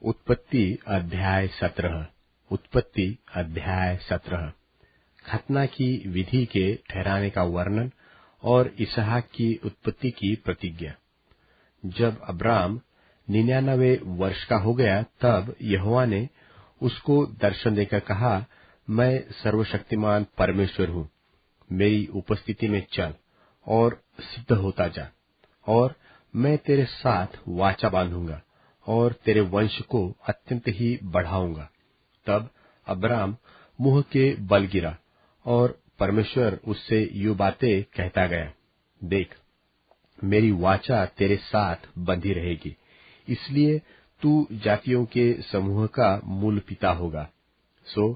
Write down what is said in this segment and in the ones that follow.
उत्पत्ति अध्याय 17। उत्पत्ति अध्याय 17। खतना की विधि के ठहराने का वर्णन और इसहाक की उत्पत्ति की प्रतिज्ञा। जब अब्राम 99 वर्ष का हो गया, तब यहोवा ने उसको दर्शन देकर कहा, मैं सर्वशक्तिमान परमेश्वर हूँ, मेरी उपस्थिति में चल और सिद्ध होता जा, और मैं तेरे साथ वाचा बांधूंगा और तेरे वंश को अत्यंत ही बढ़ाऊंगा। तब अब्राम मुंह के बल गिरा और परमेश्वर उससे यूं बातें कहता गया, देख, मेरी वाचा तेरे साथ बंधी रहेगी, इसलिए तू जातियों के समूह का मूल पिता होगा। सो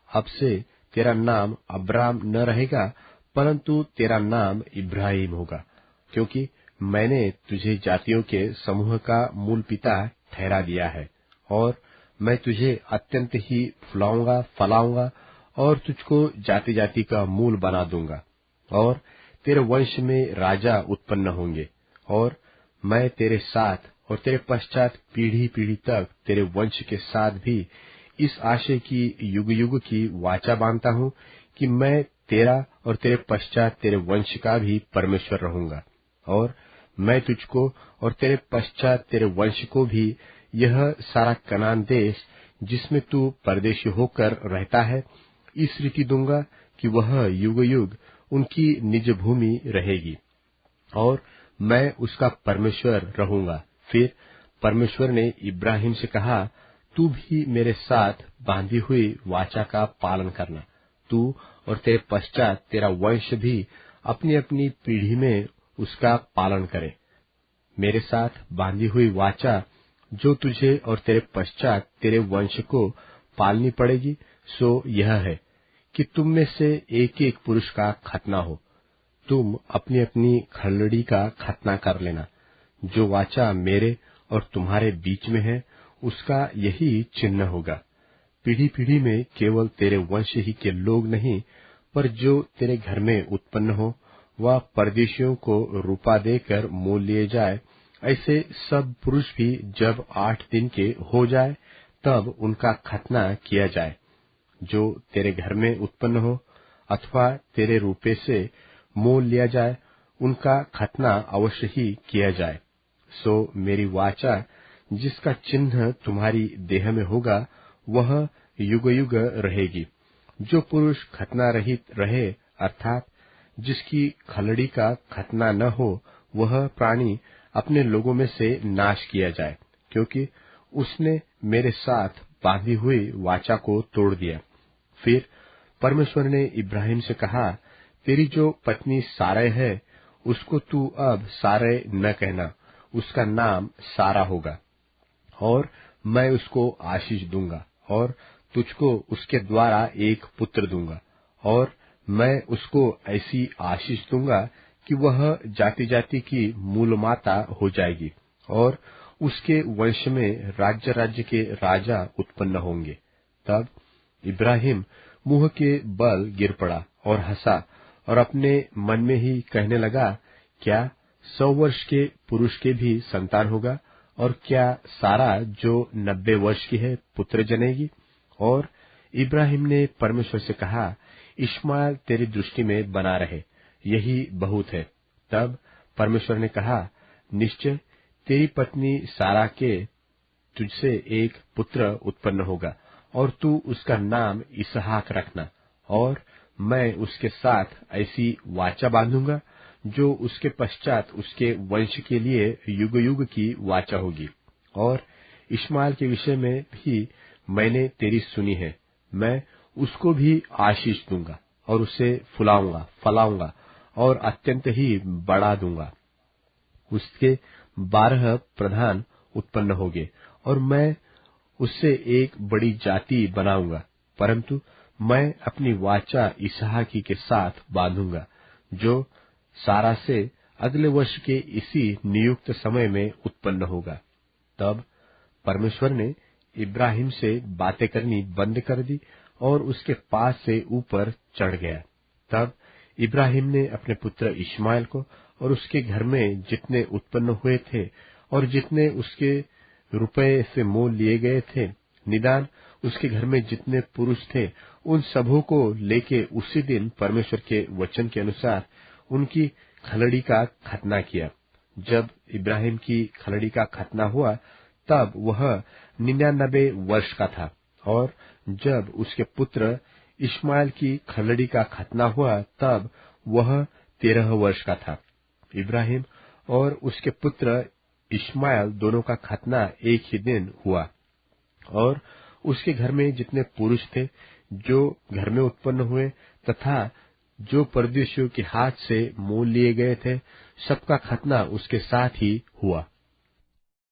अब से तेरा नाम अब्राम न रहेगा, परंतु तेरा नाम इब्राहिम होगा, क्योंकि मैंने तुझे जातियों के समूह का मूल पिता ठहरा दिया है, और मैं तुझे अत्यंत ही फुलाऊंगा, फलाऊंगा, और तुझको जाति जाति का मूल बना दूंगा, और तेरे वंश में राजा उत्पन्न होंगे, और मैं तेरे साथ और तेरे पश्चात पीढ़ी पीढ़ी तक तेरे वंश के साथ भी इस आशय की युग युग की वाचा बांधता हूँ कि मैं तेरा और तेरे पश्चात तेरे वंश का भी परमेश्वर रहूंगा, और मैं तुझको और तेरे पश्चात तेरे वंश को भी यह सारा कनान देश जिसमें तू परदेशी होकर रहता है, इस रीति दूंगा कि वह युग युग उनकी निज भूमि रहेगी, और मैं उसका परमेश्वर रहूंगा। फिर परमेश्वर ने इब्राहिम से कहा, तू भी मेरे साथ बांधी हुई वाचा का पालन करना, तू और तेरे पश्चात तेरा वंश भी अपनी अपनी पीढ़ी में उसका पालन करे। मेरे साथ बांधी हुई वाचा जो तुझे और तेरे पश्चात तेरे वंश को पालनी पड़ेगी, सो यह है कि तुम में से एक एक पुरुष का खतना हो। तुम अपनी अपनी खलड़ी का खतना कर लेना। जो वाचा मेरे और तुम्हारे बीच में है, उसका यही चिन्ह होगा। पीढ़ी पीढ़ी में केवल तेरे वंश ही के लोग नहीं, पर जो तेरे घर में उत्पन्न हो, वह परदेशियों को रूपा देकर मोल लिए जाए। ऐसे सब पुरुष भी जब 8 दिन के हो जाए, तब उनका खतना किया जाए। जो तेरे घर में उत्पन्न हो अथवा तेरे रूपे से मोल लिया जाए, उनका खतना अवश्य ही किया जाए। सो मेरी वाचा जिसका चिन्ह तुम्हारी देह में होगा, वह युग युग रहेगी। जो पुरुष खतना रहित रहे, अर्थात जिसकी खलड़ी का खतना न हो, वह प्राणी अपने लोगों में से नाश किया जाए, क्योंकि उसने मेरे साथ बांधी हुई वाचा को तोड़ दिया। फिर परमेश्वर ने इब्राहिम से कहा, तेरी जो पत्नी सारै है, उसको तू अब सारै न कहना, उसका नाम सारा होगा, और मैं उसको आशीष दूंगा, और तुझको उसके द्वारा एक पुत्र दूंगा, और मैं उसको ऐसी आशीष दूंगा कि वह जाति जाति की मूल माता हो जाएगी, और उसके वंश में राज्य राज्य के राजा उत्पन्न होंगे। तब इब्राहिम मुंह के बल गिर पड़ा और हंसा, और अपने मन में ही कहने लगा, क्या 100 वर्ष के पुरुष के भी संतान होगा, और क्या सारा जो 90 वर्ष की है पुत्र जनेगी? और इब्राहिम ने परमेश्वर से कहा, इश्माएल तेरी दृष्टि में बना रहे, यही बहुत है। तब परमेश्वर ने कहा, निश्चय तेरी पत्नी सारा के तुझसे एक पुत्र उत्पन्न होगा, और तू उसका नाम इसहाक रखना, और मैं उसके साथ ऐसी वाचा बांधूंगा जो उसके पश्चात उसके वंश के लिए युग युग की वाचा होगी। और इश्माएल के विषय में भी मैंने तेरी सुनी है, मैं उसको भी आशीष दूंगा, और उसे फुलाऊंगा, फलाऊंगा, और अत्यंत ही बढ़ा दूंगा। उसके 12 प्रधान उत्पन्न होंगे, और मैं उससे एक बड़ी जाति बनाऊंगा। परंतु मैं अपनी वाचा इसहाकी के साथ बांधूंगा, जो सारा से अगले वर्ष के इसी नियुक्त समय में उत्पन्न होगा। तब परमेश्वर ने इब्राहिम से बातें करनी बंद कर दी, और उसके पास से ऊपर चढ़ गया। तब इब्राहिम ने अपने पुत्र इश्माएल को और उसके घर में जितने उत्पन्न हुए थे और जितने उसके रुपये से मोल लिए गए थे, निदान उसके घर में जितने पुरुष थे उन सबों को लेके उसी दिन परमेश्वर के वचन के अनुसार उनकी खलड़ी का खतना किया। जब इब्राहिम की खलड़ी का खतना हुआ तब वह 99 वर्ष का था, और जब उसके पुत्र इश्माएल की खलड़ी का खतना हुआ तब वह 13 वर्ष का था। इब्राहिम और उसके पुत्र इश्माएल दोनों का खतना एक ही दिन हुआ, और उसके घर में जितने पुरुष थे जो घर में उत्पन्न हुए तथा जो परदेशियों के हाथ से मोल लिए गए थे, सबका खतना उसके साथ ही हुआ।